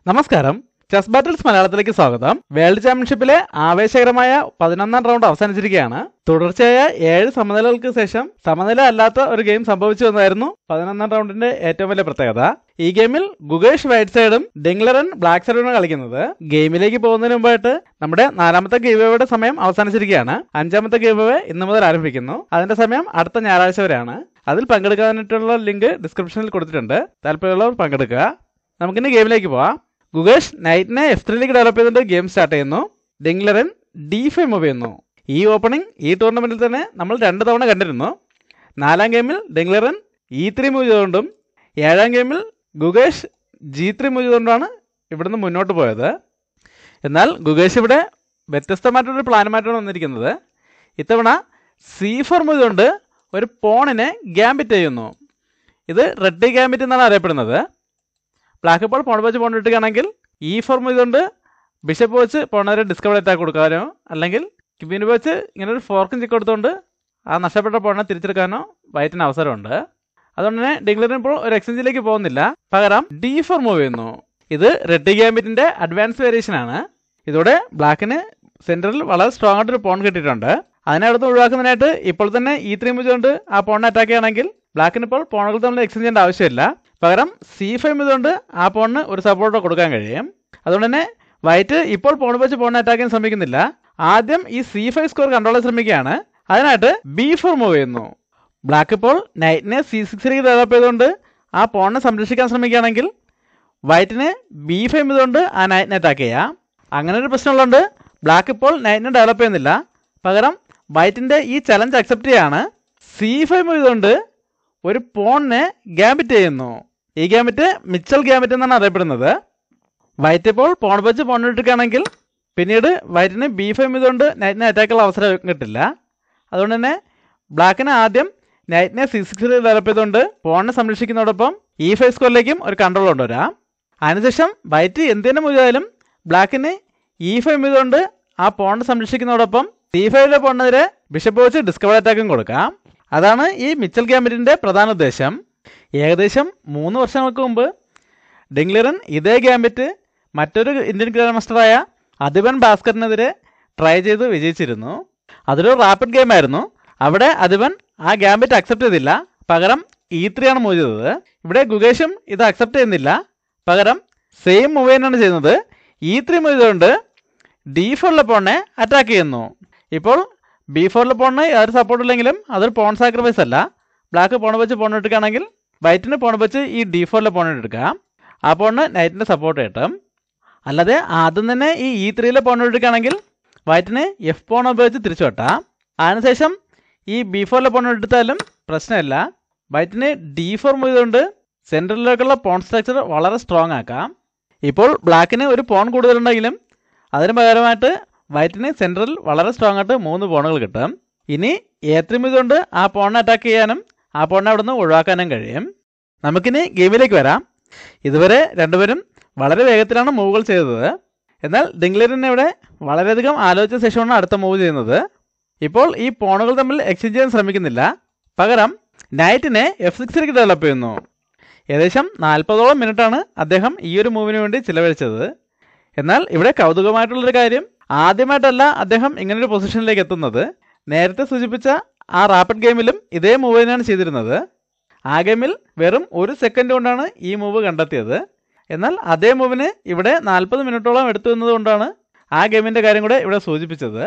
നമസ്കാരം, chess battles മലയാളത്തിലേക്ക് സ്വാഗതം. വേൾഡ് ചാമ്പ്യൻഷിപ്പിലെ ആവേശകരമായ 11ാം റൗണ്ട് അവസാനിച്ചിരിക്കുകയാണ്. തുടർച്ചയായ 7 സമനിലകൾക്ക് ശേഷം സമനില അല്ലാത്ത ഒരു ഗെയിം സംഭവിച്ചു എന്നായിരുന്നു 11ാം റൗണ്ടിന്റെ ഏറ്റവും വലിയ പ്രത്യേകത. ഈ ഗെയിമിൽ ഗുകേഷ് വൈറ്റ് സൈഡും ഡിംഗ്ലറൻ ബ്ലാക്ക് സൈഡുമാണ് കളിക്കുന്നത്. ഗെയിമിലേക്ക് പോകുന്നതിന് മുമ്പായിട്ട് നമ്മുടെ 4ാമത്തെ ഗീവ്അവേയുടെ സമയം അവസാനിച്ചിരിക്കുകയാണ്. 5ാമത്തെ ഗീവ്അവേ ഇന്ന് മുതൽ ആരംഭിക്കുന്നു. അതിന്റെ സമയം അടുത്ത ഞായറാഴ്ച വരെയാണ്. അതിൽ പങ്കെടുക്കാനായിട്ടുള്ള ലിങ്ക് ഡിസ്ക്രിപ്ഷനിൽ കൊടുത്തിട്ടുണ്ട്. താല്പര്യമുള്ളവർ പങ്കെടുക്കുക. നമുക്കിന്ന് ഗെയിമിലേക്ക് പോവാം. ഗുകേഷ് നൈറ്റിനെ F3ലേക്ക് ഡെവലപ്പ് ചെയ്തിട്ട് ഗെയിം സ്റ്റാർട്ട് ചെയ്യുന്നു. ഡിംഗ്ലറൻ D5 മൂവ് ചെയ്യുന്നു. ഈ ഓപ്പണിംഗ് ഈ ടൂർണമെന്റിൽ തന്നെ നമ്മൾ 2 തവണ കണ്ടിരുന്നു. 4ാം ഗെയിമിൽ ഡിംഗ്ലറൻ E3 മൂവ് ചെയ്തുകൊണ്ടും 7ാം ഗെയിമിൽ ഗുകേഷ് G3 മൂവ് ചെയ്തുകൊണ്ടാണ് ഇവിടുന്ന് മുന്നോട്ട് പോയത്. എന്നാൽ ഗുകേഷ് ഇവിടെ വ്യത്യസ്തമായിട്ടൊരു പ്ലാനുമായിട്ടാണ് വന്നിരിക്കുന്നത്. ഇത്തവണ C4 മൂവ് ചെയ്തുകൊണ്ട് ഒരു പോണിനെ ഗ്യാമ്പിറ്റ് ചെയ്യുന്നു. ഇത് റെഡ്ഡി ഗ്യാമ്പിറ്റ് എന്നാണ് അറിയപ്പെടുന്നത്. ബ്ലാക്ക് ഇപ്പോൾ പോൺ വെച്ച് പോൺ ഇട്ടുകയാണെങ്കിൽ E4 ഇതുകൊണ്ട് ബിഷപ്പ് വെച്ച് പോണവരെ ഡിസ്കവർ അറ്റാക്ക് കൊടുക്കാനോ അല്ലെങ്കിൽ ക്വീൻ വെച്ച് ഇങ്ങനെ ഒരു ഫോർക്കും ചെക്ക് കൊടുത്തുകൊണ്ട് ആ നഷ്ടപ്പെട്ട പോണിനെ തിരിച്ചെടുക്കാനോ വൈറ്റിന് അവസരമുണ്ട്. അതുകൊണ്ട് തന്നെ ഡിംഗ്ലറിന് ഇപ്പോൾ ഒരു എക്സ്ചേഞ്ചിലേക്ക് പോകുന്നില്ല, പകരം D4 മൂവ് ചെയ്യുന്നു. ഇത് റെഡ്ഡി ഗ്യാമ്പിറ്റിന്റെ അഡ്വാൻസ് വേരിയേഷൻ ആണ്. ഇതോടെ ബ്ലാക്കിന് സെന്ററിൽ വളരെ സ്ട്രോങ് ആയിട്ടൊരു പോൺ കിട്ടിയിട്ടുണ്ട്. അതിനടുത്ത് ഒഴിവാക്കുന്നതിനായിട്ട് ഇപ്പോൾ തന്നെ E3 മൂവ് കൊണ്ട് ആ പോണിനെ അറ്റാക്ക് ചെയ്യുകയാണെങ്കിൽ ബ്ലാക്കിന് ഇപ്പോൾ പോണുകൾ തമ്മിൽ എക്സ്ചേഞ്ച് ചെയ്യേണ്ട ആവശ്യമില്ല. പകരം C5 ഇതുകൊണ്ട് ആ പോണിന് ഒരു സപ്പോർട്ട് കൊടുക്കാൻ കഴിയും. അതുകൊണ്ട് തന്നെ വൈറ്റ് ഇപ്പോൾ പോൺ വെച്ച് പോണിനെ അറ്റാക്ക് ചെയ്യാൻ ശ്രമിക്കുന്നില്ല. ആദ്യം ഈ C5 സ്കോർ കൺട്രോൾ ചെയ്യാൻ ശ്രമിക്കുകയാണ്. അതിനായിട്ട് B4 മൂവ് ചെയ്യുന്നു. ബ്ലാക്ക് ഇപ്പോൾ നൈറ്റിനെ C6ലേക്ക് ഡെവലപ്പ് ചെയ്തുകൊണ്ട് ആ പോണിനെ സംരക്ഷിക്കാൻ ശ്രമിക്കുകയാണെങ്കിൽ വൈറ്റിന് B5 ഇതുകൊണ്ട് ആ നൈറ്റിനെ അറ്റാക്ക് ചെയ്യാം. അങ്ങനെ ഒരു പ്രശ്നമുള്ളതുകൊണ്ട് ബ്ലാക്ക് ഇപ്പോൾ നൈറ്റിനെ ഡെവലപ്പ് ചെയ്യുന്നില്ല, പകരം വൈറ്റിന്റെ ഈ ചലഞ്ച് അക്സെപ്റ്റ് ചെയ്യാണ്. C5 ഇതുകൊണ്ട് ഒരു പോണിനെ ഗ്യാമ്പിറ്റ് ചെയ്യുന്നു. ഈ ഗ്യാമ്പിറ്റ് മിച്ചൽ ഗ്യാമ്പിറ്റ് എന്നാണ് അറിയപ്പെടുന്നത്. വൈറ്റ് ഇപ്പോൾ പോൺ വെച്ച് പോൺ ഇട്ടിരിക്കുകയാണെങ്കിൽ പിന്നീട് വൈറ്റിന് B5 ഇതുകൊണ്ട് നൈറ്റിനെ അറ്റാക്കുള്ള അവസരം കിട്ടില്ല. അതുകൊണ്ട് തന്നെ ബ്ലാക്കിന് ആദ്യം നൈറ്റിനെ C6 ഡെവലപ്പ് ചെയ്തുകൊണ്ട് പോണിനെ സംരക്ഷിക്കുന്നതോടൊപ്പം E5 സ്കോറിലേക്കും ഒരു കൺട്രോൾ കൊണ്ടുവരാം. അതിനുശേഷം വൈറ്റ് എന്തിനു മുഴുവനും ബ്ലാക്കിന് E5 ഇതുകൊണ്ട് ആ പോണിനെ സംരക്ഷിക്കുന്നതോടൊപ്പം C5 പോണിനെതിരെ ബിഷപ്പ് വെച്ച് ഡിസ്കവർ അറ്റാക്കും കൊടുക്കാം. അതാണ് ഈ മിച്ചൽ ഗ്യാമ്പിറ്റിന്റെ പ്രധാന ഉദ്ദേശം. ഏകദേശം 3 വർഷങ്ങൾക്ക് മുമ്പ് ഡിംഗ്ലറൻ ഇതേ ഗ്യാമ്പിറ്റ് മറ്റൊരു ഇന്ത്യൻ ഗ്രാൻഡ് മാസ്റ്ററായ അദിബൻ ഭാസ്കറിനെതിരെ ട്രൈ ചെയ്ത് വിജയിച്ചിരുന്നു. അതൊരു റാപ്പിഡ് ഗെയിം ആയിരുന്നു. അവിടെ അദിബൻ ആ ഗ്യാമ്പിറ്റ് അക്സെപ്റ്റ് ചെയ്തില്ല, പകരം E3 ആണ് മൂവ് ചെയ്തത്. ഇവിടെ ഗുകേഷും ഇത് അക്സെപ്റ്റ് ചെയ്യുന്നില്ല, പകരം സെയിം മൂവ് തന്നെയാണ് ചെയ്യുന്നത്. E3 മൂവ് ചെയ്തുകൊണ്ട് D4 പോണിനെ അറ്റാക്ക് ചെയ്യുന്നു. ഇപ്പോൾ B4 പോണിന് യാതൊരു സപ്പോർട്ട് ഇല്ലെങ്കിലും അതൊരു പോൺ സാക്രിഫൈസ് അല്ല. ബ്ലാക്ക് പോൺ വെച്ച് പോൺ എടുക്കുകയാണെങ്കിൽ വൈറ്റിന് പോൺ വെച്ച് ഈ D4 പോൺ എടുക്കാം. ആ പോണിന് നൈറ്റിന്റെ സപ്പോർട്ട് കിട്ടും. അല്ലാതെ ആദ്യം തന്നെ ഈ E3 പോൺ എടുക്കുകയാണെങ്കിൽ വൈറ്റിന് F പോൺ ഉപയോഗിച്ച് തിരിച്ചു വെട്ടാം. അതിനുശേഷം ഈ B4 പോൺ എടുത്താലും പ്രശ്നമില്ല. വൈറ്റിന് D4 ചെയ്തുകൊണ്ട് സെൻട്രലിലേക്കുള്ള പോൺ സ്ട്രക്ചർ വളരെ സ്ട്രോങ് ആക്കാം. ഇപ്പോൾ ബ്ലാക്കിന് ഒരു പോൺ കൂടുതലുണ്ടെങ്കിലും അതിന് പകരമായിട്ട് വൈറ്റിന് സെൻട്രൽ വളരെ സ്ട്രോങ് ആയിട്ട് 3 പോണുകൾ കിട്ടും. ഇനി A3 ഇതുകൊണ്ട് ആ പോണിനെ അറ്റാക്ക് ചെയ്യാനും ആ പോണിനെ അവിടെ നിന്ന് ഒഴിവാക്കാനും കഴിയും. നമുക്കിനി ഗെയിമിലേക്ക് വരാം. ഇതുവരെ രണ്ടുപേരും വളരെ വേഗത്തിലാണ് മൂവുകൾ ചെയ്തത്. എന്നാൽ ഡിംഗ്ലറിനെ ഇവിടെ വളരെയധികം ആലോചിച്ച ശേഷമാണ് അടുത്ത മൂവ് ചെയ്യുന്നത്. ഇപ്പോൾ ഈ പോണുകൾ തമ്മിൽ എക്സ്ചേഞ്ച് ചെയ്യാൻ ശ്രമിക്കുന്നില്ല, പകരം നൈറ്റിനെ F6ലേക്ക് ഡെവലപ്പ് ചെയ്യുന്നു. ഏകദേശം 40ഓളം മിനിറ്റാണ് അദ്ദേഹം ഈ ഒരു മൂവിന് വേണ്ടി ചിലവഴിച്ചത്. എന്നാൽ ഇവിടെ കൗതുകമായിട്ടുള്ളൊരു കാര്യം, ആദ്യമായിട്ടല്ല അദ്ദേഹം ഇങ്ങനൊരു പൊസിഷനിലേക്ക് എത്തുന്നത്. നേരത്തെ സൂചിപ്പിച്ച ആ റാപ്പിഡ് ഗെയിമിലും ഇതേ മൂവ് തന്നെയാണ് ചെയ്തിരുന്നത്. ആ ഗെയിമിൽ വെറും 1 സെക്കൻഡ് കൊണ്ടാണ് ഈ മൂവ് കണ്ടെത്തിയത്. എന്നാൽ അതേ മൂവിന് ഇവിടെ 40 മിനിറ്റോളം എടുത്തു എന്നതുകൊണ്ടാണ് ആ ഗെയിമിൻ്റെ കാര്യം കൂടെ ഇവിടെ സൂചിപ്പിച്ചത്.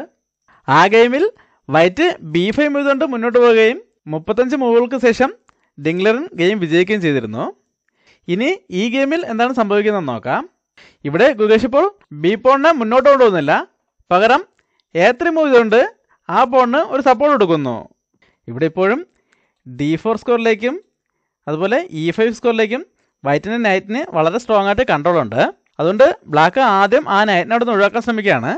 ആ ഗെയിമിൽ വൈറ്റ് B5 കൊണ്ട് മുന്നോട്ട് പോവുകയും 35 മൂവുകൾക്ക് ശേഷം ഡിംഗ്ലറൻ ഗെയിം വിജയിക്കുകയും ചെയ്തിരുന്നു. ഇനി ഈ ഗെയിമിൽ എന്താണ് സംഭവിക്കുന്നതെന്ന് നോക്കാം. ഇവിടെ ഗുകേഷ് ഇപ്പോൾ B പോണിനെ മുന്നോട്ട് കൊണ്ടുപോകുന്നില്ല, പകരം A3 മൂവ് ചെയ്തുകൊണ്ട് ആ പോണിന് ഒരു സപ്പോർട്ട് കൊടുക്കുന്നു. ഇവിടെ ഇപ്പോഴും D4 സ്കോറിലേക്കും അതുപോലെ E5 സ്കോറിലേക്കും വൈറ്റിന് നൈറ്റിന് വളരെ സ്ട്രോങ് ആയിട്ട് കൺട്രോൾ ഉണ്ട്. അതുകൊണ്ട് ബ്ലാക്ക് ആദ്യം ആ നൈറ്റിനെ അവിടെ നിന്ന് ഒഴിവാക്കാൻ ശ്രമിക്കുകയാണ്.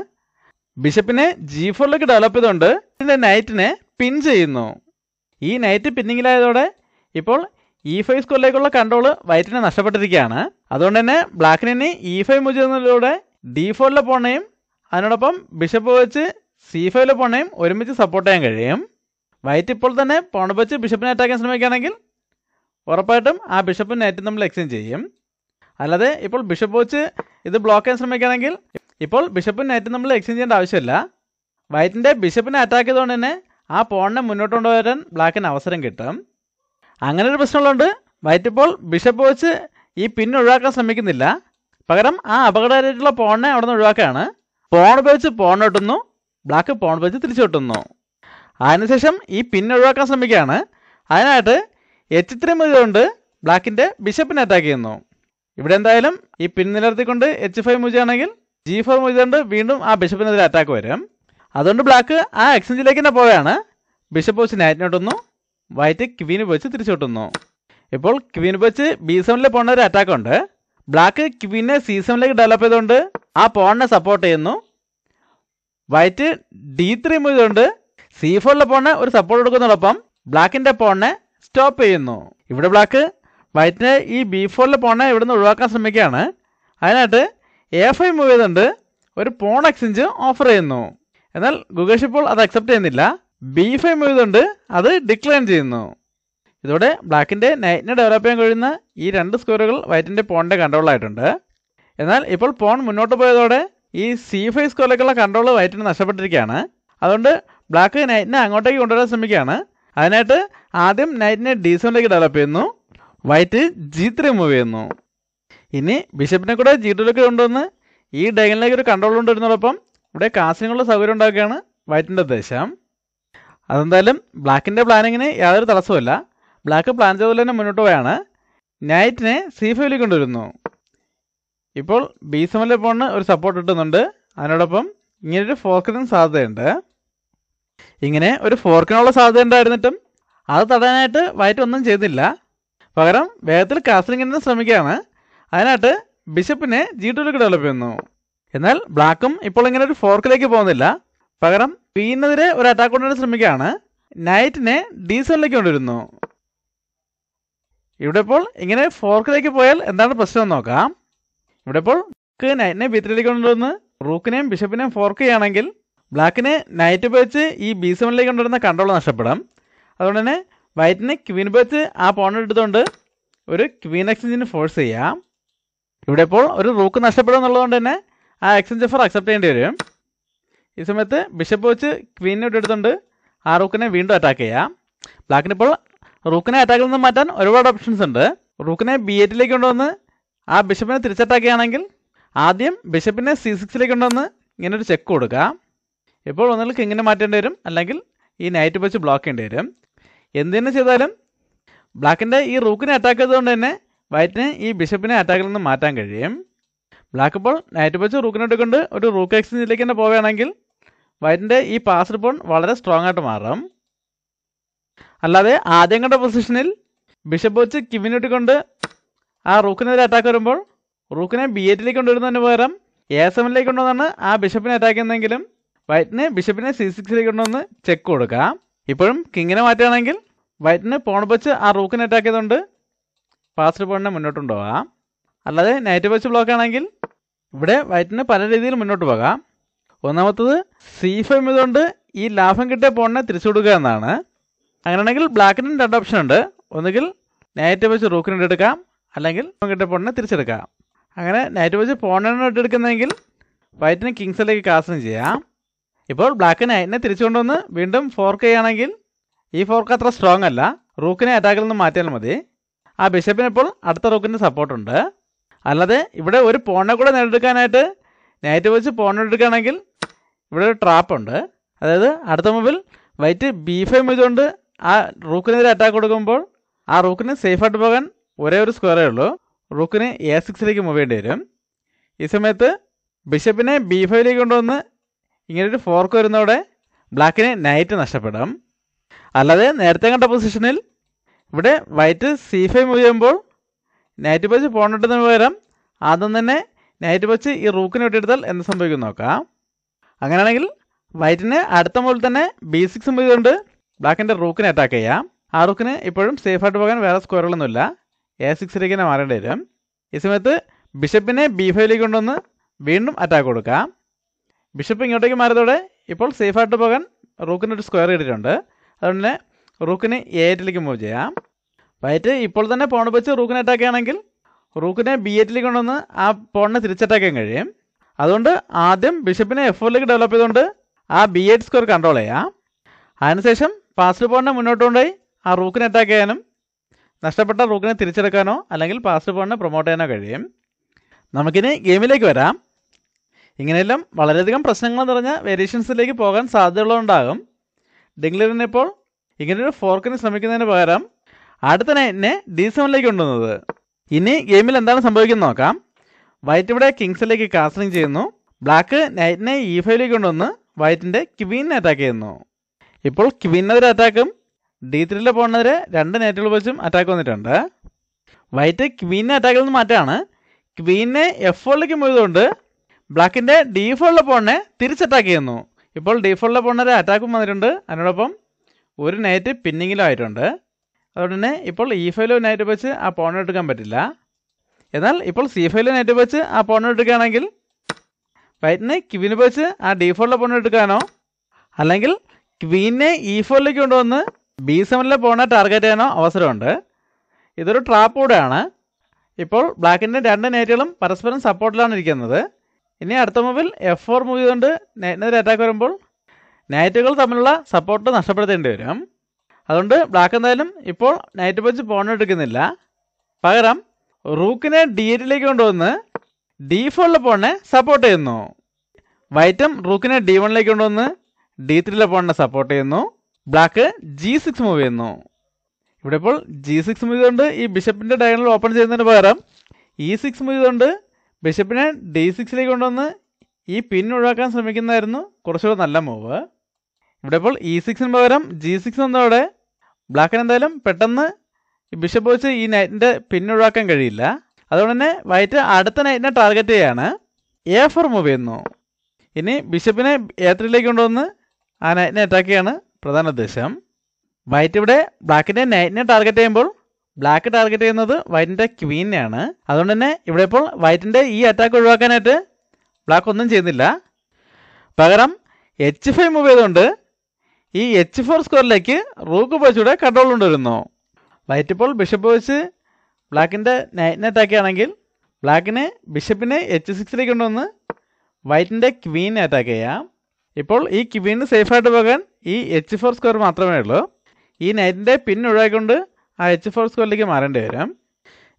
ബിഷപ്പിനെ G4 ഡെവലപ്പ് ചെയ്തുകൊണ്ട് ഇതിൻ്റെ നൈറ്റിനെ പിൻ ചെയ്യുന്നു. ഈ നൈറ്റ് പിന്നിങ്ങിലായതോടെ ഇപ്പോൾ E5 സ്കോറിലേക്കുള്ള കൺട്രോൾ വൈറ്റിന് നഷ്ടപ്പെട്ടിരിക്കുകയാണ്. അതുകൊണ്ട് തന്നെ ബ്ലാക്കിന് ഇനി E5 മൂവ് ചെയ്യുന്നതിലൂടെ D4 പോണേയും അതിനോടൊപ്പം ബിഷപ്പ് വെച്ച് C5 പോണേയും ഒരുമിച്ച് സപ്പോർട്ട് ചെയ്യാൻ കഴിയും. വൈറ്റ് ഇപ്പോൾ തന്നെ പോൺ വെച്ച് ബിഷപ്പിനെ അറ്റാക്ക് ചെയ്യാൻ ശ്രമിക്കുകയാണെങ്കിൽ ഉറപ്പായിട്ടും ആ ബിഷപ്പും നൈറ്റും തമ്മിൽ എക്സ്ചേഞ്ച് ചെയ്യും. അല്ലാതെ ഇപ്പോൾ ബിഷപ്പ് വെച്ച് ഇത് ബ്ലോക്ക് ചെയ്യാൻ ശ്രമിക്കുകയാണെങ്കിൽ ഇപ്പോൾ ബിഷപ്പും നൈറ്റും നമ്മൾ എക്സ്ചേഞ്ച് ചെയ്യേണ്ട ആവശ്യമില്ല. വൈറ്റിൻ്റെ ബിഷപ്പിനെ അറ്റാക്ക് ചെയ്തുകൊണ്ട് തന്നെ ആ പോണിനെ മുന്നോട്ട് കൊണ്ടുവരാൻ ബ്ലാക്കിന് അവസരം കിട്ടും. അങ്ങനെ ഒരു പ്രശ്നമുള്ളതുകൊണ്ട് വൈറ്റ് ഇപ്പോൾ ബിഷപ്പ് വെച്ച് ഈ പിൻ ഒഴിവാക്കാൻ ശ്രമിക്കുന്നില്ല. പകരം ആ അപകടകരമായിട്ടുള്ള പോണിനെ അവിടെ നിന്ന് ഒഴിവാക്കുകയാണ്. പോൺ ഉപയോഗിച്ച് പോൺ വെട്ടുന്നു, ബ്ലാക്ക് പോൺ ഉപയോഗിച്ച് തിരിച്ചു വെട്ടുന്നു. അതിനുശേഷം ഈ പിൻ ഒഴിവാക്കാൻ ശ്രമിക്കുകയാണ്. അതിനായിട്ട് H3 മൂവ് കൊണ്ട് ബ്ലാക്കിൻ്റെ ബിഷപ്പിനെ അറ്റാക്ക് ചെയ്യുന്നു. ഇവിടെ എന്തായാലും ഈ പിൻ നിലനിർത്തിക്കൊണ്ട് H5 മൂവ് ചെയ്യുകയാണെങ്കിൽ G4 മൂവ് ചെയ്തുകൊണ്ട് വീണ്ടും ആ ബിഷപ്പിനെതിരെ അറ്റാക്ക് വരും. അതുകൊണ്ട് ബ്ലാക്ക് ആ എക്സ്ചേഞ്ചിലേക്ക് തന്നെ പോവുകയാണ്. ബിഷപ്പ് വെച്ച് നൈറ്റിനെ വെട്ടുന്നു, വൈറ്റ് ക്വീൻ വെച്ച് തിരിച്ചു വെട്ടുന്നു. ഇപ്പോൾ ക്വീൻ വെച്ച് B7 പോണിന് ഒരു അറ്റാക്ക് ഉണ്ട്. ബ്ലാക്ക് ക്വീനെ C7 ഡെവലപ്പ് ചെയ്തുകൊണ്ട് ആ പോണിനെ സപ്പോർട്ട് ചെയ്യുന്നു. വൈറ്റ് D3 മൂവ് ചെയ്തുകൊണ്ട് C4 പോണിന് ഒരു സപ്പോർട്ട് കൊടുക്കുന്നതോടൊപ്പം ബ്ലാക്കിൻ്റെ പോണിനെ സ്റ്റോപ്പ് ചെയ്യുന്നു. ഇവിടെ ബ്ലാക്ക് വൈറ്റിനെ ഈ B4 പോണിനെ ഇവിടെ നിന്ന് ഒഴിവാക്കാൻ ശ്രമിക്കുകയാണ്. അതിനായിട്ട് A5 മൂവ് ചെയ്തുകൊണ്ട് ഒരു പോൺ എക്സ്ചേഞ്ച് ഓഫർ ചെയ്യുന്നു. എന്നാൽ ഗുഗേഷ് ഇപ്പോൾ അത് അക്സെപ്റ്റ് ചെയ്യുന്നില്ല. B5 മൂവ് ചെയ്തുകൊണ്ട് അത് ഡിക്ലൈൻ ചെയ്യുന്നു. ഇതോടെ ബ്ലാക്കിൻ്റെ നൈറ്റിനെ ഡെവലപ്പ് ചെയ്യാൻ കഴിയുന്ന ഈ 2 സ്ക്വയറുകൾ വൈറ്റിൻ്റെ പോണിൻ്റെ കൺട്രോളായിട്ടുണ്ട്. എന്നാൽ ഇപ്പോൾ പോൺ മുന്നോട്ട് പോയതോടെ ഈ C5 സ്ക്വയറിലേക്കുള്ള കൺട്രോൾ വൈറ്റിന് നഷ്ടപ്പെട്ടിരിക്കുകയാണ്. അതുകൊണ്ട് ബ്ലാക്ക് നൈറ്റിനെ അങ്ങോട്ടേക്ക് കൊണ്ടുവരാൻ ശ്രമിക്കുകയാണ്. അതിനായിട്ട് ആദ്യം നൈറ്റിനെ D7 ഡെവലപ്പ് ചെയ്യുന്നു, വൈറ്റ് G3 മൂവ് ചെയ്യുന്നു. ഇനി ബിഷപ്പിനെ കൂടെ G2 കൊണ്ടുവന്ന് ഈ ഡയഗണലിലേക്ക് ഒരു കൺട്രോൾ കൊണ്ടുവരുന്നതോടൊപ്പം ഇവിടെ കാസ്റ്റിനുള്ള സൗകര്യം ഉണ്ടാക്കുകയാണ് വൈറ്റിൻ്റെ ഉദ്ദേശം. അതെന്തായാലും ബ്ലാക്കിൻ്റെ പ്ലാനിങ്ങിന് യാതൊരു തടസ്സവുമില്ല. ബ്ലാക്ക് പ്ലാൻ ചെയ്തതുപോലെ തന്നെ മുന്നോട്ട് പോയാണ്. നൈറ്റിനെ C5 കൊണ്ടുവരുന്നു. ഇപ്പോൾ B7 പോണിന് ഒരു സപ്പോർട്ട് കിട്ടുന്നുണ്ട്. അതിനോടൊപ്പം ഇങ്ങനൊരു ഫോർക്കിനും സാധ്യതയുണ്ട്. ഇങ്ങനെ ഒരു ഫോർക്കിനുള്ള സാധ്യത ഉണ്ടായിരുന്നിട്ടും അത് തടയാനായിട്ട് വൈറ്റ് ഒന്നും ചെയ്തില്ല. പകരം വേഗത്തിൽ കാസ്റ്റിങ്ങിന് ശ്രമിക്കുകയാണ്. അതിനായിട്ട് ബിഷപ്പിനെ G2 ഡെവലപ്പ് ചെയ്യുന്നു. എന്നാൽ ബ്ലാക്കും ഇപ്പോൾ ഇങ്ങനെ ഒരു ഫോർക്കിലേക്ക് പോകുന്നില്ല. പകരം ക്വീനെതിരെ ഒരു അറ്റാക്ക് കൊണ്ടുവരാൻ ശ്രമിക്കുകയാണ്. നൈറ്റിനെ D7 കൊണ്ടുവരുന്നു. ഇവിടെ ഇപ്പോൾ ഇങ്ങനെ ഫോർക്കിലേക്ക് പോയാൽ എന്താണ് പ്രശ്നം എന്ന് നോക്കാം. ഇവിടെ ഇപ്പോൾ നൈറ്റിനെ B3 കൊണ്ടുവന്ന് റൂക്കിനെയും ബിഷപ്പിനെയും ഫോർക്ക് ചെയ്യുകയാണെങ്കിൽ ബ്ലാക്കിന് നൈറ്റ് ഉപയോഗിച്ച് ഈ B7 കൊണ്ടുവരുന്ന കൺട്രോൾ നഷ്ടപ്പെടും. അതുകൊണ്ട് തന്നെ വൈറ്റിന് ക്വീൻ ഉപയോഗിച്ച് ആ പോൺ എടുത്തുകൊണ്ട് ഒരു ക്വീൻ എക്സ്ചേഞ്ചിന് ഫോഴ്സ് ചെയ്യാം. ഇവിടെ ഇപ്പോൾ ഒരു റൂക്ക് നഷ്ടപ്പെടും എന്നുള്ളതുകൊണ്ട് തന്നെ ആ എക്സ്ചേഞ്ച് ഓഫർ അക്സെപ്റ്റ് ചെയ്യേണ്ടി വരും. ഈ സമയത്ത് ബിഷപ്പ് വെച്ച് ക്വീനിനെ എടുത്തുകൊണ്ട് ആ റൂക്കിനെ വീണ്ടും അറ്റാക്ക് ചെയ്യാം. ബ്ലാക്കിന് ഇപ്പോൾ റൂക്കിനെ അറ്റാക്കിൽ നിന്ന് മാറ്റാൻ ഒരുപാട് ഓപ്ഷൻസ് ഉണ്ട്. റൂക്കിനെ B8 കൊണ്ടുവന്ന് ആ ബിഷപ്പിനെ തിരിച്ചറ്റാക്ക് ചെയ്യുകയാണെങ്കിൽ ആദ്യം ബിഷപ്പിനെ C6 കൊണ്ടുവന്ന് ഇങ്ങനെ ഒരു ചെക്ക് കൊടുക്കാം. ഇപ്പോൾ ഒന്നുകിൽ കിങ്ങിനെ മാറ്റേണ്ടി വരും, അല്ലെങ്കിൽ ഈ നൈറ്റ് വെച്ച് ബ്ലോക്ക് ചെയ്യേണ്ടി വരും. എന്തിനു ചെയ്താലും ബ്ലാക്കിൻ്റെ ഈ റൂക്കിനെ അറ്റാക്ക് ചെയ്തുകൊണ്ട് തന്നെ വൈറ്റിന് ഈ ബിഷപ്പിനെ അറ്റാക്കിൽ നിന്ന് മാറ്റാൻ കഴിയും. ബ്ലാക്ക് ഇപ്പോൾ നൈറ്റ് വെച്ച് റൂക്കിനെ എടുക്കൊണ്ട് ഒരു റൂക്ക് എക്സ്ചേഞ്ചിലേക്ക് തന്നെ പോവുകയാണെങ്കിൽ വൈറ്റിൻ്റെ ഈ പാസ്ഡ് പോൺ വളരെ സ്ട്രോങ് ആയിട്ട് മാറും. അല്ലാതെ ആദ്യം കണ്ട പൊസിഷനിൽ ബിഷപ്പ് വെച്ച് ക്വീൻ ഇട്ടുകൊണ്ട് ആ റൂക്കിനെതിരെ അറ്റാക്ക് വരുമ്പോൾ റൂക്കിനെ B8 കൊണ്ടുവരുന്നതിന് പകരം A7 കൊണ്ടുവന്നാണ് ആ ബിഷപ്പിനെ അറ്റാക്ക് ചെയ്യുന്നതെങ്കിലും വൈറ്റിന് ബിഷപ്പിനെ C6 കൊണ്ടുവന്ന് ചെക്ക് കൊടുക്കാം. ഇപ്പോഴും കിങ്ങിനെ മാറ്റുകയാണെങ്കിൽ വൈറ്റിന് പോൺ വെച്ച് ആ റൂക്കിനെ അറ്റാക്ക് ചെയ്തുകൊണ്ട് പാസ്ഡ് പോണിനെ മുന്നോട്ട് കൊണ്ടുപോകാം. അല്ലാതെ നൈറ്റ് വെച്ച് ബ്ലോക്ക് ആണെങ്കിൽ ഇവിടെ വൈറ്റിന് പല രീതിയിൽ മുന്നോട്ട് പോകാം. ഒന്നാമത്തത് C5 ഇതുകൊണ്ട് ഈ ലാഭം കിട്ടിയ പോണിനെ തിരിച്ചു കൊടുക്കുക എന്നാണ്. അങ്ങനെയാണെങ്കിൽ ബ്ലാക്കിനും 2 ഓപ്ഷൻ ഉണ്ട്. ഒന്നുകിൽ നൈറ്റ് വെച്ച് റൂക്കിനെ എടുക്കാം, അല്ലെങ്കിൽ കിട്ടിയ പോണിനെ തിരിച്ചെടുക്കാം. അങ്ങനെ നൈറ്റ് വെച്ച് പോണിനെ എടുക്കുന്നതെങ്കിൽ വൈറ്റിന് കിങ്സിലേക്ക് കാസ്റ്റിംഗ് ചെയ്യാം. ഇപ്പോൾ ബ്ലാക്ക് നൈറ്റിനെ തിരിച്ചു കൊണ്ടുവന്ന് വീണ്ടും ഫോർക്ക് ചെയ്യുകയാണെങ്കിൽ ഈ ഫോർക്ക് അത്ര സ്ട്രോങ് അല്ല. റൂക്കിനെ അറ്റാക്കിൽ നിന്ന് മാറ്റിയാൽ മതി. ആ ബിഷപ്പിന് ഇപ്പോൾ അടുത്ത റൂക്കിൻ്റെ സപ്പോർട്ടുണ്ട്. അല്ലാതെ ഇവിടെ ഒരു പോണിനെ കൂടെ നേടിയെടുക്കാനായിട്ട് നൈറ്റ് വെച്ച് പോണിനെ എടുക്കുകയാണെങ്കിൽ ഇവിടെ ഒരു ട്രാപ്പ് ഉണ്ട്. അതായത് അടുത്ത മൂവിൽ വൈറ്റ് B5 ഇതുകൊണ്ട് ആ റൂക്കിനെതിരെ അറ്റാക്ക് കൊടുക്കുമ്പോൾ ആ റൂക്കിന് സേഫായിട്ട് പോകാൻ ഒരേ ഒരു സ്ക്വയറേ ഉള്ളൂ. റൂക്കിന് A6 മൂവ് ചെയ്യേണ്ടി വരും. ഈ സമയത്ത് ബിഷപ്പിനെ B5 കൊണ്ടുവന്ന് ഇങ്ങനൊരു ഫോർക്ക് വരുന്നതോടെ ബ്ലാക്കിന് നൈറ്റ് നഷ്ടപ്പെടും. അല്ലാതെ നേരത്തെ കണ്ട പൊസിഷനിൽ ഇവിടെ വൈറ്റ് C5 മൂവ് ചെയ്യുമ്പോൾ നൈറ്റ് വെച്ച് പോൺ ഇട്ടുന്നതിന് പകരം ആദ്യം തന്നെ നൈറ്റ് വെച്ച് ഈ റൂക്കിനെ വിട്ടെടുത്താൽ എന്ത് സംഭവിക്കും നോക്കാം. അങ്ങനെയാണെങ്കിൽ വൈറ്റിന് അടുത്ത മൂവിൽ തന്നെ B6 മൂവ് ചെയ്തുകൊണ്ട് ബ്ലാക്കിൻ്റെ റൂക്കിനെ അറ്റാക്ക് ചെയ്യാം. ആ റൂക്കിന് ഇപ്പോഴും സേഫായിട്ട് പോകാൻ വേറെ സ്ക്വയറുകളൊന്നുമില്ല. A6 തന്നെ മാറേണ്ടി വരും. ഈ സമയത്ത് ബിഷപ്പിനെ B5 കൊണ്ടുവന്ന് വീണ്ടും അറ്റാക്ക് കൊടുക്കാം. ബിഷപ്പ് ഇങ്ങോട്ടേക്ക് മാറിയതോടെ ഇപ്പോൾ സേഫായിട്ട് പോകാൻ റൂക്കിന് ഒരു സ്ക്വയർ ഇട്ടിട്ടുണ്ട്. അതുകൊണ്ട് തന്നെ റൂക്കിന് A8 മൂവ് ചെയ്യാം. വൈറ്റ് ഇപ്പോൾ തന്നെ പോൺ വെച്ച് റൂക്കിനെ അറ്റാക്ക് ചെയ്യുകയാണെങ്കിൽ റൂക്കിനെ B8ലേക്ക് കൊണ്ടുവന്ന് ആ പോണിനെ തിരിച്ചറ്റാക്കാൻ കഴിയും. അതുകൊണ്ട് ആദ്യം ബിഷപ്പിനെ F4ലേക്ക് ഡെവലപ്പ് ചെയ്തുകൊണ്ട് ആ B8 സ്ക്വയർ കൺട്രോൾ ചെയ്യാം. അതിനുശേഷം പാസ്ഡ് പോണിനെ മുന്നോട്ട് കൊണ്ടുപോയി ആ റൂക്കിനെ അറ്റാക്ക് ചെയ്യാനും നഷ്ടപ്പെട്ട റൂക്കിനെ തിരിച്ചെടുക്കാനോ അല്ലെങ്കിൽ പാസ്ഡ് പോണിനെ പ്രൊമോട്ട് ചെയ്യാനോ കഴിയും. നമുക്കിനി ഗെയിമിലേക്ക് വരാം. ഇങ്ങനെയെല്ലാം വളരെയധികം പ്രശ്നങ്ങൾ നിറഞ്ഞ വേരിയേഷൻസിലേക്ക് പോകാൻ സാധ്യതകളുണ്ടാകും. ഡിംഗ്ലറിന് ഇപ്പോൾ ഇങ്ങനൊരു ഫോർക്കിന് ശ്രമിക്കുന്നതിന് പകരം അടുത്ത നൈറ്റിനെ D7ലേക്ക് കൊണ്ടുവന്നത്. ഇനി ഗെയിമിൽ എന്താണ് സംഭവിക്കുന്നത് നോക്കാം. വൈറ്റ് ഇവിടെ കിങ്സിലേക്ക് കാസ്ലിംഗ് ചെയ്യുന്നു. ബ്ലാക്ക് നൈറ്റിനെ E5ലേക്ക് കൊണ്ടുവന്ന് വൈറ്റിൻ്റെ ക്വീനിനെ അറ്റാക്ക് ചെയ്യുന്നു. ഇപ്പോൾ ക്വീനെതിരെ അറ്റാക്കും D3 പോണിനെതിരെ 2 നൈറ്റുകൾ വെച്ചും അറ്റാക്ക് വന്നിട്ടുണ്ട്. വൈറ്റ് ക്വീനിനെ അറ്റാക്കിൽ നിന്ന് മാറ്റാണ്. ക്വീനെ F4ലേക്ക് മൂവ്തുകൊണ്ട് ബ്ലാക്കിൻ്റെ D4 പോണിനെ തിരിച്ചറ്റാക്ക് ചെയ്യുന്നു. ഇപ്പോൾ D4 പോണിനെതിരെ അറ്റാക്കും വന്നിട്ടുണ്ട്. അതിനോടൊപ്പം ഒരു നൈറ്റ് പിന്നിങ്ങിലും ആയിട്ടുണ്ട്. അതുകൊണ്ട് തന്നെ ഇപ്പോൾ E5 നൈറ്റ് വെച്ച് ആ പോണിനെ എടുക്കാൻ പറ്റില്ല. എന്നാൽ ഇപ്പോൾ C5 നൈറ്റ് വെച്ച് ആ പോണിനെ എടുക്കുകയാണെങ്കിൽ വൈറ്റിന് ക്വീന് വെച്ച് ആ D4 പോണിനെ എടുക്കാനോ അല്ലെങ്കിൽ ക്വീനെ E4ലേക്ക് കൊണ്ടുവന്ന് B7 പോണിനെ ടാർഗറ്റ് ചെയ്യാനോ അവസരമുണ്ട്. ഇതൊരു ട്രാപ്പ് കൂടെയാണ്. ഇപ്പോൾ ബ്ലാക്കിൻ്റെ 2 നൈറ്റുകളും പരസ്പരം സപ്പോർട്ടിലാണ് ഇരിക്കുന്നത്. ഇനി അടുത്ത മൂവിൽ F4 മൂവ് ചെയ്തുകൊണ്ട് നൈറ്റിനെതിരെ അറ്റാക്ക് വരുമ്പോൾ നൈറ്റുകൾ തമ്മിലുള്ള സപ്പോർട്ട് നഷ്ടപ്പെടുത്തേണ്ടി വരും. അതുകൊണ്ട് ബ്ലാക്ക് എന്തായാലും ഇപ്പോൾ നൈറ്റ് വെച്ച് പോണിനെ എടുക്കുന്നില്ല. പകരം റൂക്കിനെ D8ലേക്ക് കൊണ്ടുവന്ന് D4 പോണിനെ സപ്പോർട്ട് ചെയ്യുന്നു. വൈറ്റും റൂക്കിനെ D1ലേക്ക് കൊണ്ടുവന്ന് D3 പോണിനെ സപ്പോർട്ട് ചെയ്യുന്നു. ബ്ലാക്ക് G6 മൂവ് ചെയ്യുന്നു. ഇവിടെ ഇപ്പോൾ G6 മൂവ് ചെയ്തുകൊണ്ട് ഈ ബിഷപ്പിൻ്റെ ഡയഗണൽ ഓപ്പൺ ചെയ്യുന്നതിന് പകരം E6 മൂവ് ചെയ്തുകൊണ്ട് ബിഷപ്പിനെ D6ലേക്ക് കൊണ്ടുവന്ന് ഈ പിൻ ഒഴിവാക്കാൻ ശ്രമിക്കുന്നതായിരുന്നു കുറച്ചുകൂടെ നല്ല മൂവ്. ഇവിടെ ഇപ്പോൾ E6ന് പകരം G6 വന്നതോടെ ബ്ലാക്കിന് എന്തായാലും പെട്ടെന്ന് ഈ ബിഷപ്പ് വെച്ച് ഈ നൈറ്റിൻ്റെ പിൻ ഒഴിവാക്കാൻ കഴിയില്ല. അതുകൊണ്ട് തന്നെ വൈറ്റ് അടുത്ത നൈറ്റിനെ ടാർഗറ്റ് ചെയ്യാണ്. A4 മൂവ് ചെയ്യുന്നു. ഇനി ബിഷപ്പിനെ A3ലേക്ക് കൊണ്ടുവന്ന് ആ നൈറ്റിനെ അറ്റാക്ക് ചെയ്യാണ് പ്രധാന ഉദ്ദേശം. വൈറ്റ് ഇവിടെ ബ്ലാക്കിൻ്റെ നൈറ്റിനെ ടാർഗറ്റ് ചെയ്യുമ്പോൾ ബ്ലാക്ക് ടാർഗറ്റ് ചെയ്യുന്നത് വൈറ്റിൻ്റെ ക്വീനെയാണ്. അതുകൊണ്ട് തന്നെ ഇവിടെ ഇപ്പോൾ വൈറ്റിൻ്റെ ഈ അറ്റാക്ക് ഒഴിവാക്കാനായിട്ട് ബ്ലാക്ക് ഒന്നും ചെയ്യുന്നില്ല. പകരം H5 മൂവ് ചെയ്തുകൊണ്ട് ഈ H4 സ്ക്വയറിലേക്ക് റൂക്ക് വെച്ചുകൂടെ കൺട്രോൾ കൊണ്ടുവരുന്നു. വൈറ്റ് ഇപ്പോൾ ബിഷപ്പ് വെച്ച് ബ്ലാക്കിൻ്റെ നൈറ്റിനെ അറ്റാക്ക് ചെയ്യുകയാണെങ്കിൽ ബ്ലാക്കിന് ബിഷപ്പിനെ H6ലേക്ക് കൊണ്ടുവന്ന് വൈറ്റിൻ്റെ ക്വീനെ അറ്റാക്ക് ചെയ്യാം. ഇപ്പോൾ ഈ ക്വീന് സേഫായിട്ട് പോകാൻ ഈ H4 സ്ക്വയർ മാത്രമേ ഉള്ളൂ. ഈ നൈറ്റിൻ്റെ പിൻ ഒഴിവാക്കിക്കൊണ്ട് ആ H4 സ്ക്വയറിലേക്ക് മാറേണ്ടി വരും.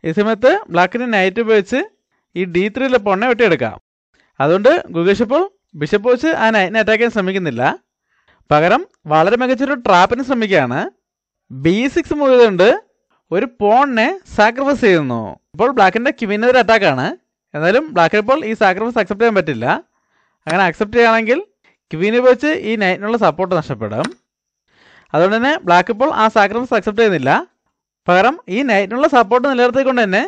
ഈ സമയത്ത് ബ്ലാക്കിന് നൈറ്റ് ഉപയോഗിച്ച് ഈ D3 പോണിനെ വെട്ടിയെടുക്കാം. അതുകൊണ്ട് ഗുഗേഷ് ഇപ്പോൾ ബിഷപ്പ് വെച്ച് ആ നൈറ്റിനെ അറ്റാക്ക് ചെയ്യാൻ ശ്രമിക്കുന്നില്ല. പകരം വളരെ മികച്ചൊരു ട്രാപ്പിന് ശ്രമിക്കുകയാണ്. B6 മൂവ് ചെയ്തുകൊണ്ട് ഒരു പോണിനെ സാക്രിഫൈസ് ചെയ്യുന്നു. ഇപ്പോൾ ബ്ലാക്കിൻ്റെ ക്വീനെതിരെ അറ്റാക്കാണ്. എന്നാലും ബ്ലാക്കിന് ഇപ്പോൾ ഈ സാക്രിഫൈസ് അക്സെപ്റ്റ് ചെയ്യാൻ പറ്റില്ല. അങ്ങനെ അക്സെപ്റ്റ് ചെയ്യുകയാണെങ്കിൽ ക്വീന് വെച്ച് ഈ നൈറ്റിനുള്ള സപ്പോർട്ട് നഷ്ടപ്പെടും. അതുകൊണ്ട് തന്നെ ബ്ലാക്ക് ഇപ്പോൾ ആ സാക്രിഫൈസ് അക്സെപ്റ്റ് ചെയ്യുന്നില്ല. പകരം ഈ നൈറ്റിനുള്ള സപ്പോർട്ട് നിലനിർത്തിക്കൊണ്ട് തന്നെ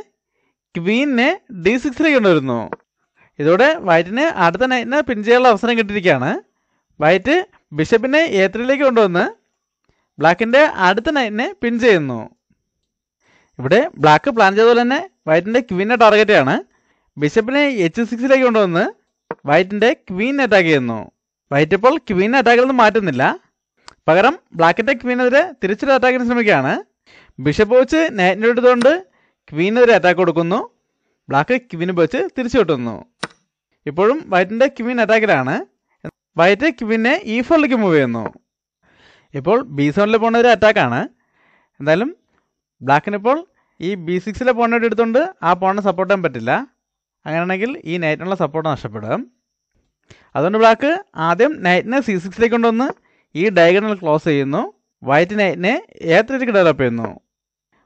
ക്വീനെ D6ലേക്ക് കൊണ്ടുവരുന്നു. ഇതോടെ വൈറ്റിന് അടുത്ത നൈറ്റിനെ പിൻ ചെയ്യാനുള്ള അവസരം കിട്ടിയിരിക്കുകയാണ്. വൈറ്റ് ബിഷപ്പിനെ A3ലേക്ക് കൊണ്ടുവന്ന് ബ്ലാക്കിൻ്റെ അടുത്ത നൈറ്റിനെ പിൻ ചെയ്യുന്നു. ഇവിടെ ബ്ലാക്ക് പ്ലാൻ ചെയ്തതുപോലെ തന്നെ വൈറ്റിൻ്റെ ക്വീനെ ടാർഗറ്റ് ആണ്. ബിഷപ്പിനെ H6ലേക്ക് കൊണ്ടുവന്ന് വൈറ്റിൻ്റെ ക്വീനെ അറ്റാക്ക് ചെയ്യുന്നു. വൈറ്റ് ഇപ്പോൾ ക്വീനെ അറ്റാക്കിൽ നിന്ന് മാറ്റുന്നില്ല. പകരം ബ്ലാക്കിൻ്റെ ക്വീനെതിരെ തിരിച്ചൊരു അറ്റാക്കിന് ശ്രമിക്കുകയാണ്. ബിഷപ്പ് വെച്ച് നൈറ്റിനെ എടുത്തുകൊണ്ട് ക്വീനെതിരെ അറ്റാക്ക് കൊടുക്കുന്നു. ബ്ലാക്ക് ക്വീന് വെച്ച് തിരിച്ചു കിട്ടുന്നു. ഇപ്പോഴും വൈറ്റിൻ്റെ ക്വീൻ അറ്റാക്കിലാണ്. വൈറ്റ് ക്വീനെ E4ലേക്ക് മൂവ് ചെയ്യുന്നു. ഇപ്പോൾ B7 പോണെതിരെ അറ്റാക്കാണ്. എന്തായാലും ബ്ലാക്കിനിപ്പോൾ ഈ B6 പോണിനെ എടുത്തുകൊണ്ട് ആ പോണിനെ സപ്പോർട്ട് ചെയ്യാൻ പറ്റില്ല. അങ്ങനെയാണെങ്കിൽ ഈ നൈറ്റിനുള്ള സപ്പോർട്ട് നഷ്ടപ്പെടും. അതുകൊണ്ട് ബ്ലാക്ക് ആദ്യം നൈറ്റിനെ C6ലേക്ക് കൊണ്ടുവന്ന് ഈ ഡയഗണൽ ക്ലോസ് ചെയ്യുന്നു. വൈറ്റ് നൈറ്റിനെ A3ലേക്ക് ഡെവലപ്പ് ചെയ്യുന്നു.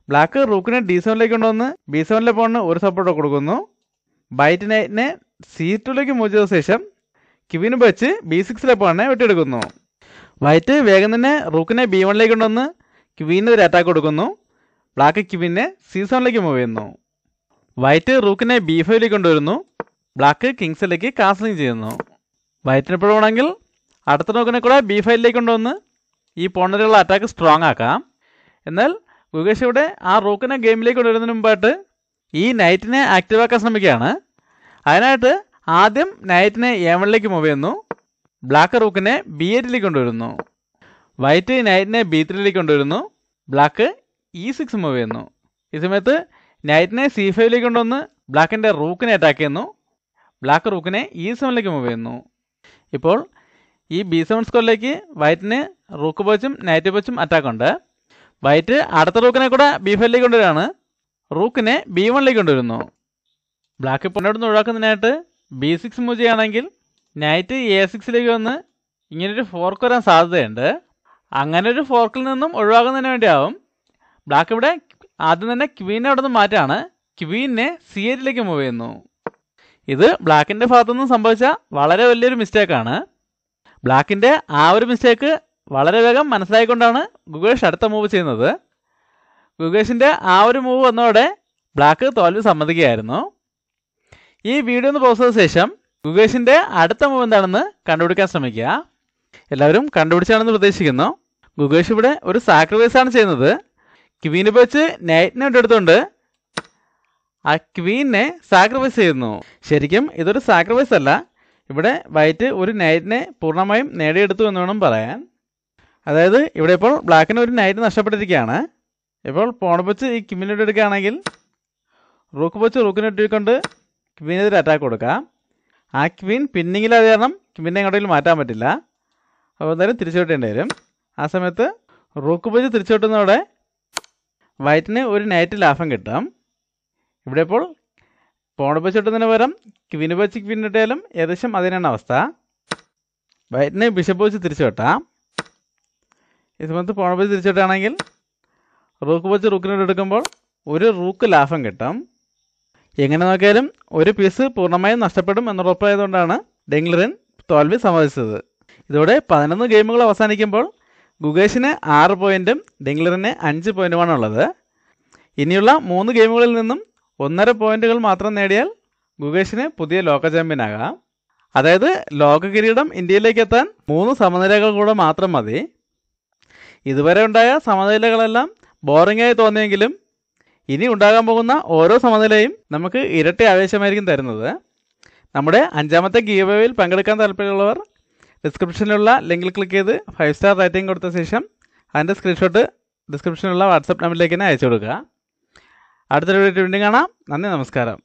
ബ്ലാക്ക് റൂക്കിനെ D7ലേക്ക് കൊണ്ടുവന്ന് B7 പോണിന് ഒരു സപ്പോർട്ട് കൊടുക്കുന്നു. വൈറ്റ് നൈറ്റിനെ C2ലേക്ക് മൂവ് ചെയ്ത ശേഷം ക്വീന് വെച്ച് B6 പോണിനെ വെട്ടിയെടുക്കുന്നു. വൈറ്റ് വേഗം തന്നെ റൂക്കിനെ B1ലേക്ക് കൊണ്ടുവന്ന് ക്വീനെതിരെ അറ്റാക്ക് കൊടുക്കുന്നു. ബ്ലാക്ക് ക്വീനെ C7ലേക്ക് മൂവ് ചെയ്യുന്നു. വൈറ്റ് റൂക്കിനെ B5ലേക്ക് കൊണ്ടുവരുന്നു. ബ്ലാക്ക് കിങ്സിലേക്ക് കാസ്ലിംഗ് ചെയ്യുന്നു. വൈറ്റിന് എപ്പോഴും വേണമെങ്കിൽ അടുത്ത റൂക്കിനെ കൂടെ B5ലേക്ക് കൊണ്ടുവന്ന് ഈ പോണിലുള്ള അറ്റാക്ക് സ്ട്രോങ് ആക്കാം. എന്നാൽ ഗുഗേഷ് ഇവിടെ ആ റൂക്കിനെ ഗെയിമിലേക്ക് കൊണ്ടുവരുന്നതിന് മുമ്പായിട്ട് ഈ നൈറ്റിനെ ആക്റ്റീവ് ആക്കാൻ ശ്രമിക്കുകയാണ്. അതിനായിട്ട് ആദ്യം നൈറ്റിനെ A1ലേക്ക് മൂവ് ചെയ്യുന്നു. ബ്ലാക്ക് റൂക്കിനെ B8ലേക്ക് കൊണ്ടുവരുന്നു. വൈറ്റ് നൈറ്റിനെ B3ലേക്ക് കൊണ്ടുവരുന്നു. ബ്ലാക്ക് E6 മൂവ് ചെയ്യുന്നു. ഈ സമയത്ത് നൈറ്റിനെ C5 കൊണ്ടുവന്ന് ബ്ലാക്കിൻ്റെ റൂക്കിനെ അറ്റാക്ക് ചെയ്യുന്നു. ബ്ലാക്ക് റൂക്കിനെ E7 മൂവ് ചെയ്യുന്നു. ഇപ്പോൾ ഈ B7 സ്ക്വയറിലേക്ക് വൈറ്റിന് റൂക്ക് പോച്ചും നൈറ്റ് പോച്ചും അറ്റാക്ക് ഉണ്ട്. വൈറ്റ് അടുത്ത റൂക്കിനെ കൂടെ B5 കൊണ്ടുവരികയാണ്. റൂക്കിനെ B1 കൊണ്ടുവരുന്നു. ബ്ലാക്ക് പൊന്നോട് നിന്ന് ഒഴിവാക്കുന്നതിനായിട്ട് B6 മൂവ് ചെയ്യുകയാണെങ്കിൽ നൈറ്റ് A6 വന്ന് ഇങ്ങനൊരു ഫോർക്ക് വരാൻ സാധ്യതയുണ്ട്. അങ്ങനെ ഒരു ഫോർക്കിൽ നിന്നും ഒഴിവാക്കുന്നതിന് വേണ്ടിയാവും ബ്ലാക്ക് ഇവിടെ ആദ്യം തന്നെ ക്വീനെ അവിടെ നിന്ന് മാറ്റാണ്. ക്വീനെ C8 മൂവ് ചെയ്യുന്നു. ഇത് ബ്ലാക്കിൻ്റെ ഭാഗത്തുനിന്ന് സംഭവിച്ച വളരെ വലിയൊരു മിസ്റ്റേക്കാണ്. ബ്ലാക്കിൻ്റെ ആ ഒരു മിസ്റ്റേക്ക് വളരെ വേഗം മനസ്സിലായിക്കൊണ്ടാണ് ഗുഗേഷ് അടുത്ത മൂവ് ചെയ്യുന്നത്. ഗുഗേഷിൻ്റെ ആ ഒരു മൂവ് വന്നതോടെ ബ്ലാക്ക് തോൽവി സമ്മതിക്കുകയായിരുന്നു. ഈ വീഡിയോ ഒന്ന് പോസ്റ്റ് ചെയ്ത ശേഷം ഗുഗേഷിൻ്റെ അടുത്ത മൂവ് എന്താണെന്ന് കണ്ടുപിടിക്കാൻ ശ്രമിക്കുക. എല്ലാവരും കണ്ടുപിടിച്ചാണെന്ന് പ്രതീക്ഷിക്കുന്നു. ഗുഗേഷ് ഇവിടെ ഒരു സാക്രിഫൈസാണ് ചെയ്യുന്നത്. ക്വീനെ വെച്ച് നൈറ്റിനെ എടുത്തുകൊണ്ട് ആ ക്വീനെ സാക്രിഫൈസ് ചെയ്യുന്നു. ശരിക്കും ഇതൊരു സാക്രിഫൈസ് അല്ല. ഇവിടെ വൈറ്റ് ഒരു നൈറ്റിനെ പൂർണ്ണമായും നേടിയെടുത്തു എന്ന് വേണം പറയാൻ. അതായത് ഇവിടെ ഇപ്പോൾ ബ്ലാക്കിന് ഒരു നൈറ്റ് നഷ്ടപ്പെട്ടിരിക്കുകയാണ്. ഇപ്പോൾ പോൺ വെച്ച് ഈ ക്വീനെ എടുക്കുകയാണെങ്കിൽ റൂക്ക് വെച്ച് റൂക്കിനെ ഇട്ടുകൊണ്ട് ക്വീനെതിരെ അറ്റാക്ക് കൊടുക്കാം. ആ ക്വീൻ പിന്നിങ്ങിലായത് കാരണം ക്വീനെ എങ്ങോട്ടെങ്കിലും മാറ്റാൻ പറ്റില്ല. അപ്പോൾ എന്തായാലും തിരിച്ചു വിട്ടേണ്ടി വരും. ആ സമയത്ത് റൂക്ക് വെച്ച് തിരിച്ചു വിട്ടുന്നതോടെ വൈറ്റിന് ഒരു നൈറ്റ് ലാഭം കിട്ടും. ഇവിടെ ഇപ്പോൾ പോൺ വെച്ച് ഇട്ടുന്നതിന് പകരം ക്വീന് വെച്ച് ക്വീൻ ഇട്ടാലും ഏകദേശം അതിനാണ് അവസ്ഥ. വൈറ്റിന് ബിഷപ്പ് വെച്ച് തിരിച്ചു വിട്ടാം. ഈ സമയത്ത് പോൺ വെച്ച് തിരിച്ചു വിട്ടാണെങ്കിൽ റൂക്ക് വെച്ച് റൂക്കിനോട് എടുക്കുമ്പോൾ ഒരു റൂക്ക് ലാഭം കിട്ടും. എങ്ങനെ നോക്കിയാലും ഒരു പീസ് പൂർണ്ണമായും നഷ്ടപ്പെടും എന്നുറപ്പായതുകൊണ്ടാണ് ഡെംഗ്ലറിൻ തോൽവി സമ്മതിച്ചത്. ഇതോടെ 11 ഗെയിമുകൾ അവസാനിക്കുമ്പോൾ ഗുഗേഷിന് 6 പോയിൻറ്റും ഡെംഗ്ലറിന് 5 പോയിൻറ്റുമാണ് ഉള്ളത്. ഇനിയുള്ള 3 ഗെയിമുകളിൽ നിന്നും 1.5 പോയിൻറ്റുകൾ മാത്രം നേടിയാൽ ഗുഗേഷിന് പുതിയ ലോക ചാമ്പ്യനാകാം. അതായത് ലോക കിരീടം ഇന്ത്യയിലേക്ക് എത്താൻ 3 സമനിലകൾ കൂടെ മാത്രം മതി. ഇതുവരെ ഉണ്ടായ സമനിലകളെല്ലാം ബോറിംഗായി തോന്നിയെങ്കിലും ഇനി ഉണ്ടാകാൻ പോകുന്ന ഓരോ സമനിലയും നമുക്ക് ഇരട്ടി ആവേശമായിരിക്കും തരുന്നത്. നമ്മുടെ 5ാമത്തെ ഗീവ് അവേയിൽ പങ്കെടുക്കാൻ താല്പര്യമുള്ളവർ ഡിസ്ക്രിപ്ഷനിലുള്ള ലിങ്കിൽ ക്ലിക്ക് ചെയ്ത് 5 സ്റ്റാർ റേറ്റിംഗ് കൊടുത്ത ശേഷം അതിൻ്റെ സ്ക്രീൻഷോട്ട് ഡിസ്ക്രിപ്ഷനിലുള്ള വാട്സപ്പ് നമ്പറിലേക്ക് തന്നെ അയച്ചു കൊടുക്കുക. അടുത്തൊരു വീഡിയോ വീണ്ടും കാണാം. നന്ദി, നമസ്കാരം.